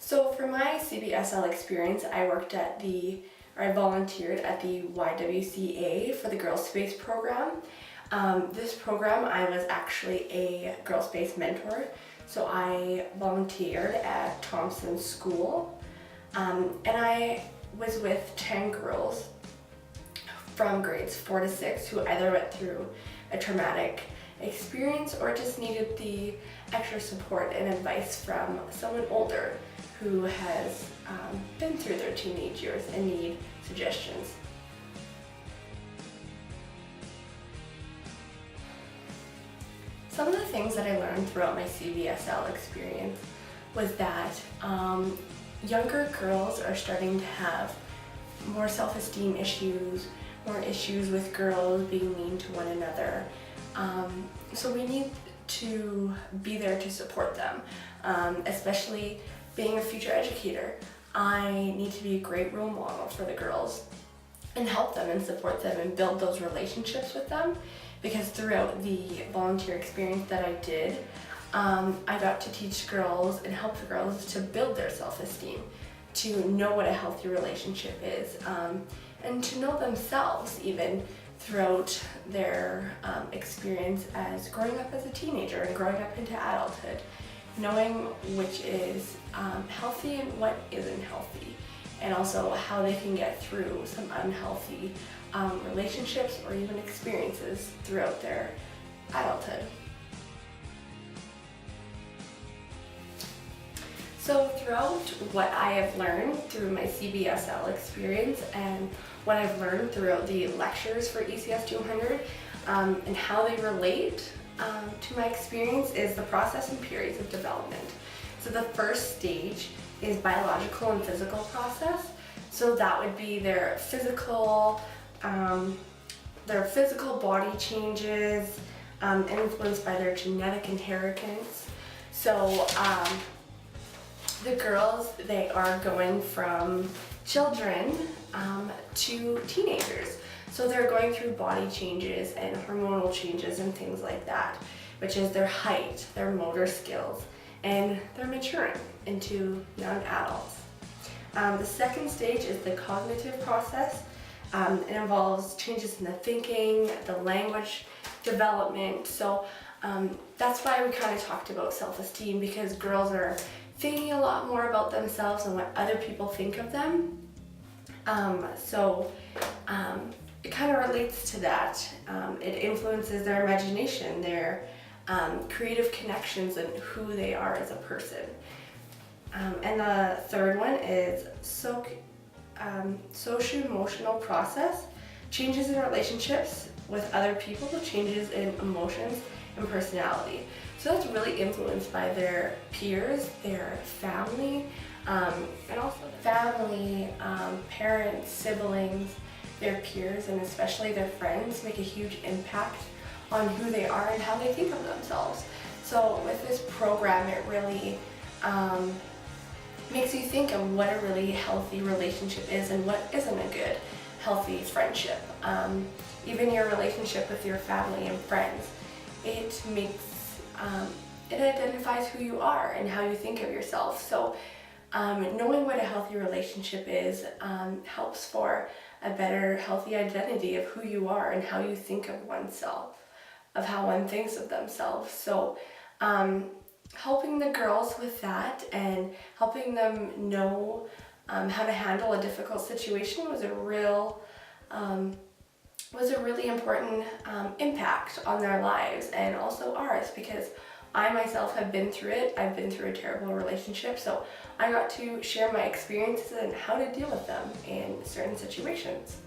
So for my CBSL experience, I volunteered at the YWCA for the Girls Space program. This program, I was actually a Girls Space mentor, so I volunteered at Thompson School, and I was with 10 girls from grades 4 to 6 who either went through a traumatic experience or just needed the extra support and advice from someone older who has been through their teenage years and need suggestions. Some of the things that I learned throughout my CBSL experience was that younger girls are starting to have more self-esteem issues, more issues with girls being mean to one another. So we need to be there to support them, especially being a future educator. I need to be a great role model for the girls and help them and support them and build those relationships with them, because throughout the volunteer experience that I did, I got to teach girls and help the girls to build their self-esteem, to know what a healthy relationship is, and to know themselves even throughout their experience as growing up as a teenager and growing up into adulthood, knowing which is healthy and what isn't healthy, and also how they can get through some unhealthy relationships or even experiences throughout their adulthood. So throughout what I have learned through my CBSL experience and what I've learned throughout the lectures for ECS 200 and how they relate to my experience is the process and periods of development. So the first stage is biological and physical process. So that would be their physical body changes influenced by their genetic inheritance. So the girls, they are going from children to teenagers. So they're going through body changes and hormonal changes and things like that, which is their height, their motor skills, and they're maturing into young adults. The second stage is the cognitive process. It involves changes in the thinking, the language development. So that's why we kind of talked about self-esteem, because girls are thinking a lot more about themselves and what other people think of them. It kind of relates to that. It influences their imagination, their creative connections, and who they are as a person. And the third one is socio-emotional process, changes in relationships with other people, changes in emotions and personality. So that's really influenced by their peers, their family, and also family, parents, siblings, their peers, and especially their friends make a huge impact on who they are and how they think of themselves. So with this program, it really makes you think of what a really healthy relationship is and what isn't a good, healthy friendship. Even your relationship with your family and friends, it identifies who you are and how you think of yourself. So knowing what a healthy relationship is helps for a better, healthy identity of who you are and how you think of oneself, of how one thinks of themselves. So helping the girls with that and helping them know how to handle a difficult situation was a really important impact on their lives and also ours, because I myself have been through it. I've been through a terrible relationship, so I got to share my experiences and how to deal with them in certain situations.